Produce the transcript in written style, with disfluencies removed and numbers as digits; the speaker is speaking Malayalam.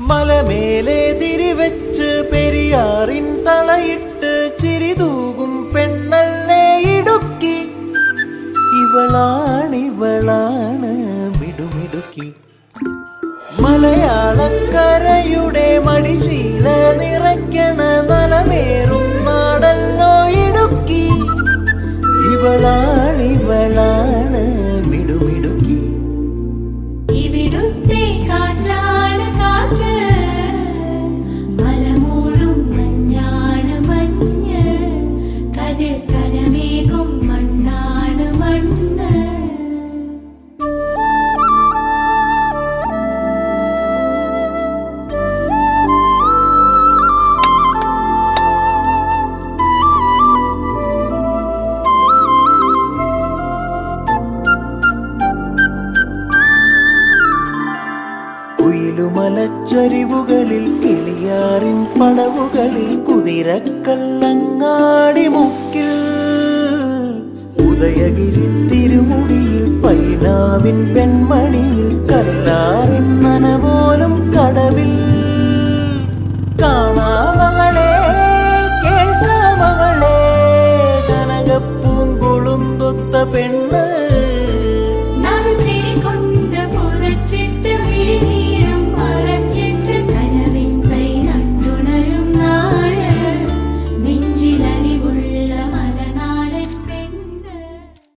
മലമേലെ തിരിവെച്ച് പെരിയാറിൻ തളയിട്ട് ചിരിതൂകും പെണ്ണല്ലേ ഇടുക്കി. ഇവളാണ് മിടുമിടുക്കി. മലയാളക്കരയുടെ മടിശീല നിറയ്ക്കണ നലമേറും നാടല്ലോ ഇടുക്കി. ഇവളാണ് മിടുമിടുക്കി. ഇവിടുത്തെ കാറ്റാണ് കാറ്റ്, മലമൂടും മഞ്ഞാണ് മഞ്ഞ്, കതിർ കനമേകും മണ്ണാണ് മണ്ണ്. കുയിലുമലച്ചരിവുകളിൽ കിളിയാറിൻ പടവുകളിൽ കുതിരക്കല്ലങ്ങാടി മുക്കിൽ ഉദയഗിരി തിരുമുടിയിൽ പൈനാവിൻ പെൺമണിയിൽ കല്ലാറിൻ നനപോലും കടവിൽ. കാണാമകളെ കേൾക്കാമകളെ കനകപ്പൂങ്കുളുന്തൊത്ത പെണ്ണ്